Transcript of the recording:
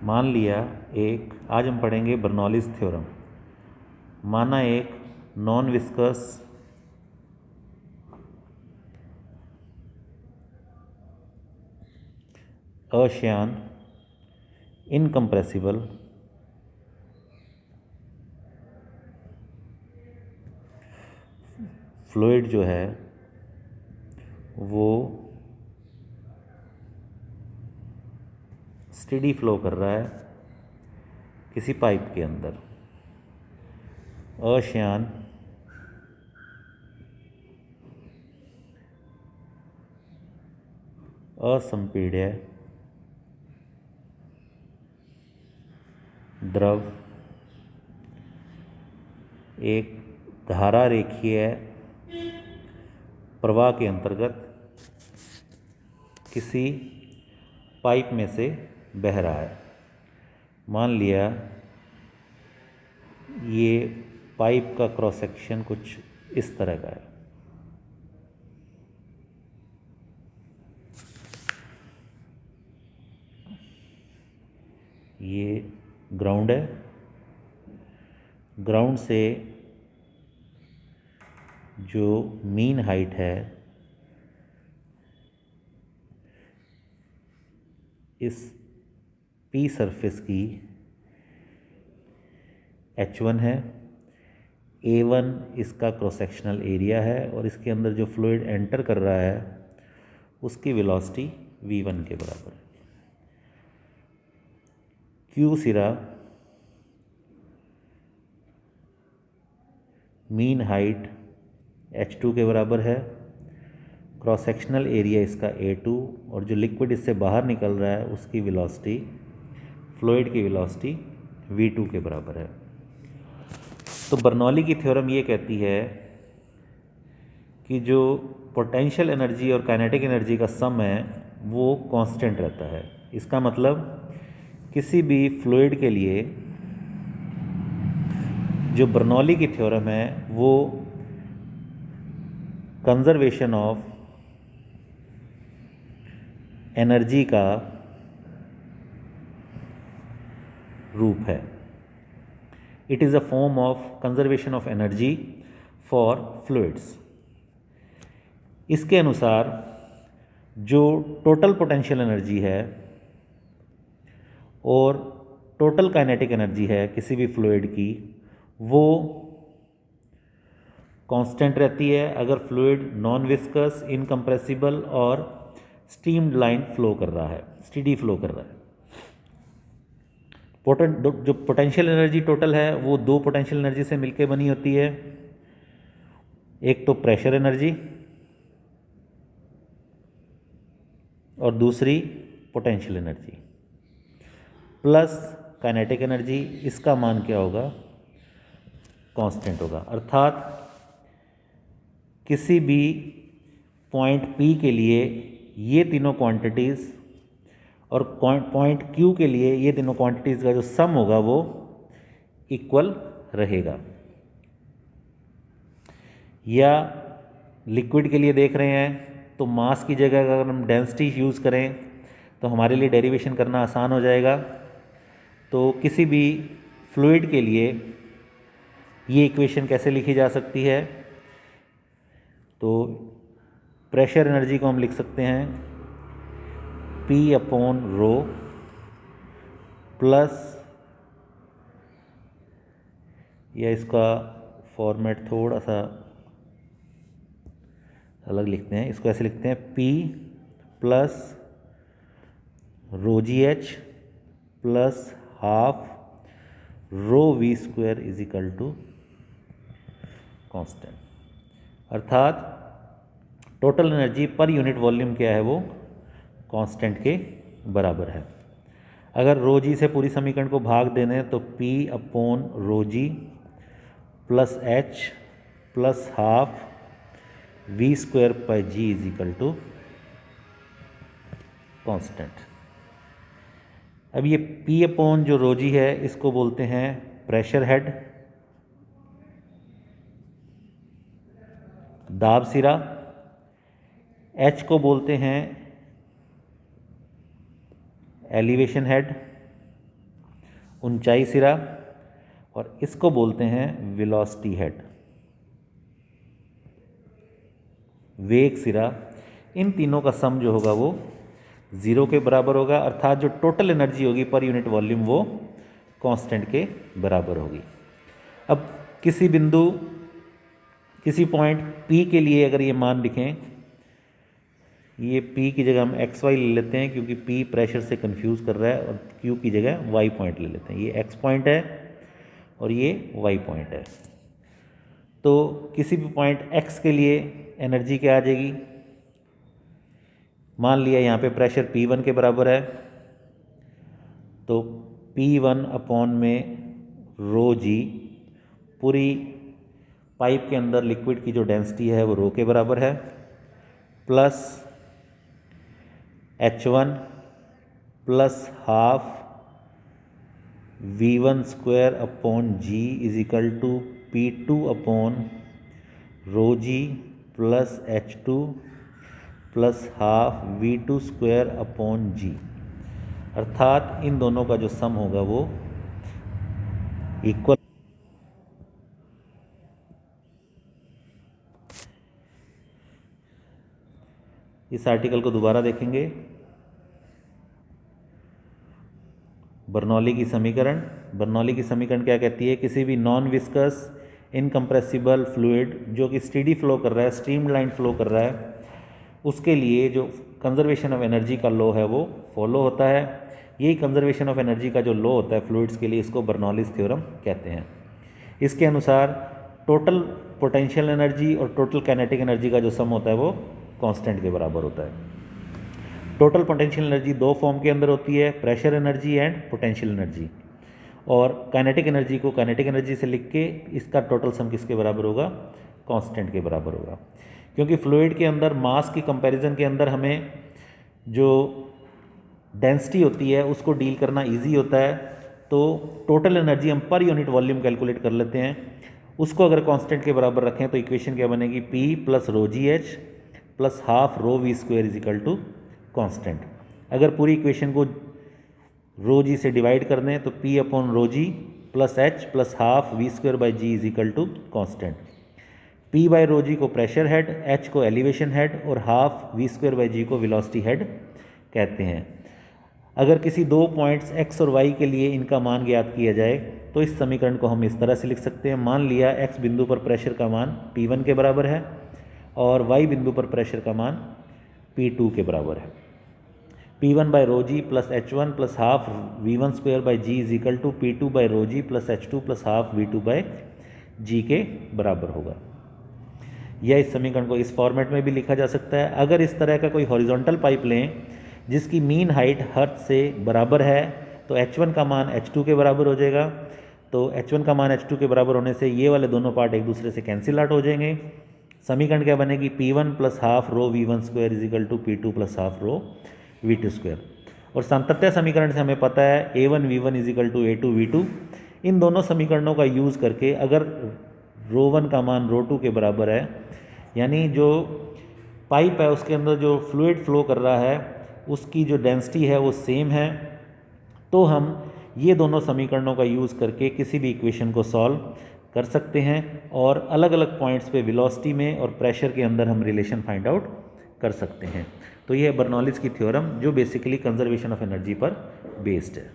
मान लिया आज हम पढ़ेंगे बर्नौलीज थ्योरम। माना एक नॉन विस्कस अश्यान इनकम्प्रेसिबल फ्लूइड जो है वो स्टेडी फ्लो कर रहा है किसी पाइप के अंदर। अश्यान असंपीड्य द्रव एक धारा रेखीय प्रवाह के अंतर्गत किसी पाइप में से बह रहा है। मान लिया ये पाइप का क्रॉस सेक्शन कुछ इस तरह का है। ये ग्राउंड है। ग्राउंड से जो मीन हाइट है इस पी सरफेस की H1 है। A1 इसका क्रॉस सेक्शनल एरिया है और इसके अंदर जो फ्लूइड एंटर कर रहा है उसकी वेलोसिटी V1 के बराबर है। Q सिरा मीन हाइट H2 के बराबर है। क्रॉस सेक्शनल एरिया इसका A2 और जो लिक्विड इससे बाहर निकल रहा है उसकी वेलोसिटी, फ्लूइड की वेलोसिटी V2 के बराबर है। तो बर्नौली की थ्योरम ये कहती है कि जो पोटेंशियल एनर्जी और काइनेटिक एनर्जी का सम है वो कांस्टेंट रहता है। इसका मतलब किसी भी फ्लूइड के लिए जो बर्नौली की थ्योरम है वो कंजर्वेशन ऑफ एनर्जी का रूप है। It is a form of conservation of energy for fluids. इसके अनुसार जो टोटल पोटेंशियल एनर्जी है और टोटल काइनेटिक एनर्जी है किसी भी फ्लूइड की वो कांस्टेंट रहती है अगर फ्लूइड नॉन विस्कस, इनकम्प्रेसिबल और स्टीम्ड लाइन फ्लो कर रहा है, स्टेडी फ्लो कर रहा है। जो पोटेंशियल एनर्जी टोटल है वो दो पोटेंशियल एनर्जी से मिलकर बनी होती है। एक तो प्रेशर एनर्जी और दूसरी potential energy plus kinetic energy. इसका मान क्या होगा? कांस्टेंट होगा। अर्थात किसी भी पॉइंट P के लिए ये तीनों क्वांटिटीज़ और पॉइंट Q के लिए ये तीनों क्वांटिटीज़ का जो सम होगा वो इक्वल रहेगा। या लिक्विड के लिए देख रहे हैं तो मास की जगह अगर हम डेंसिटी यूज़ करें तो हमारे लिए डेरिवेशन करना आसान हो जाएगा। तो किसी भी फ्लूइड के लिए ये इक्वेशन कैसे लिखी जा सकती है? तो प्रेशर एनर्जी को हम लिख सकते हैं P/ρ प्लस, या इसका फॉर्मेट थोड़ा सा अलग लिखते हैं, इसको ऐसे लिखते हैं P plus ρgh plus half ρv² is equal to constant. अर्थात total energy per unit volume क्या है वो कांस्टेंट के बराबर है। अगर ρg से पूरी समीकरण को भाग देने तो P/ρg plus h plus half v²/g is equal to constant. अब ये P/ जो ρg है इसको बोलते हैं प्रेशर हेड, दाब सिरा। H को बोलते हैं एलिवेशन हेड ऊंचाई सिरा, और इसको बोलते हैं वेलोसिटी हेड, वेग सिरा। इन तीनों का सम जो होगा वो 0 के बराबर होगा, अर्थात जो टोटल एनर्जी होगी पर यूनिट वॉल्यूम वो कांस्टेंट के बराबर होगी। अब किसी बिंदु, किसी पॉइंट P के लिए अगर ये मान लिखें, ये P की जगह हम XY ले लेते हैं क्योंकि P प्रेशर से कंफ्यूज कर रहा है, और Q की जगह Y पॉइंट ले लेते हैं। ये X पॉइंट है और ये Y पॉइंट है। तो किसी भी पॉइंट X के लिए एनर्जी क्या आ जाएगी, मान लिया यहाँ पे प्रेशर P1 के बराबर है, तो P1 अपॉन में रो जी, पूरी पाइप के अंदर लिक्विड की जो डेंसिटी है वो रो के बराबर है, plus H1 plus half V1 square upon G is equal to P2 upon rho ji plus H2 plus half V2 square upon G, अर्थात इन दोनों का जो सम होगा वो इक्वल। इस आर्टिकल को दोबारा देखेंगे। बर्नौली की समीकरण, बर्नौली की समीकरण क्या कहती है, किसी भी नॉन विस्कस इनकम्प्रेसिबल फ्लूइड जो कि स्टेडी फ्लो कर रहा है, स्ट्रीमलाइन फ्लो कर रहा है, उसके लिए जो कंजर्वेशन ऑफ एनर्जी का लॉ है वो फॉलो होता है। यही कंजर्वेशन ऑफ एनर्जी का जो लॉ होता है फ्लूइड्स के लिए, इसको बर्नौलीज थ्योरम कहते हैं। इसके अनुसार टोटल पोटेंशियल एनर्जी और टोटल काइनेटिक एनर्जी का जो सम होता है वो कांस्टेंट के बराबर होता है। टोटल पोटेंशियल एनर्जी दो फॉर्म के अंदर होती है, pressure energy and potential energy, और काइनेटिक एनर्जी को काइनेटिक एनर्जी से लिख के इसका टोटल सम किसके बराबर होगा, कांस्टेंट के बराबर होगा। क्योंकि फ्लूइड के अंदर मास की कंपैरिजन के अंदर हमें जो डेंसिटी होती है उसको डील करना इजी होता है, तो टोटल एनर्जी हम पर यूनिट वॉल्यूम कैलकुलेट कर लेते हैं। उसको अगर कांस्टेंट के बराबर रखें तो इक्वेशन क्या बनेगी, P plus rho G H plus half rho V square is equal to constant. अगर पूरी इक्वेशन को रो जी से डिवाइड कर दें तो P upon rho ji plus H plus half V square by ji is equal to constant. P by rho G को pressure head, H को elevation head और half V square by G को velocity head कहते हैं। अगर किसी दो points x और y के लिए इनका मान ज्ञात किया जाए तो इस समीकरण को हम इस तरह से लिख सकते हैं। मान लिया x बिंदु पर प्रेशर का मान P1 के बराबर है और y बिंदु पर प्रेशर का मान P2 के बराबर है। P1 by rho ji plus H1 plus half V1 square by ji is equal to P2 by rho ji plus H2 plus half V2 by g के बराबर होगा। या इस समीकरण को इस फॉर्मेट में भी लिखा जा सकता है। अगर इस तरह का कोई हॉरिजॉन्टल पाइप लें जिसकी मीन हाइट हर्थ से बराबर है तो H1 का मान H2 के बराबर हो जाएगा। तो H1 का मान H2 के बराबर होने से ये वाले दोनों पार्ट एक दूसरे से कैंसिल आउट हो जाएंगे। समीकरण क्या बनेगी, P1 plus half rho V1 square is equal to P2 plus half rho V2 square. और सातत्य समीकरण से हमें पता है A1 V1 is equal to A2 V2। इन दोनों समीकरणों का यूज़ करके अगर रो 1 का मान रो 2 के बराबर है, यानी जो पाइप है उसके अंदर जो फ्लूइड फ्लो कर रहा है उसकी जो डेंसिटी है वो सेम है, तो हम ये दोनों समीकरणों का यूज़ करके किसी भी इक्वेशन को सॉल्व कर सकते हैं और अलग अलग पॉइंट्स पे वेलोसिटी में और प्रेशर के अंदर हम रिलेशन फाइंड आउट कर सकते हैं। तो ये है बर्नौलीज की थ्योरम जो बेसिकली कंजर्वेशन ऑफ एनर्जी पर बेस्ड है।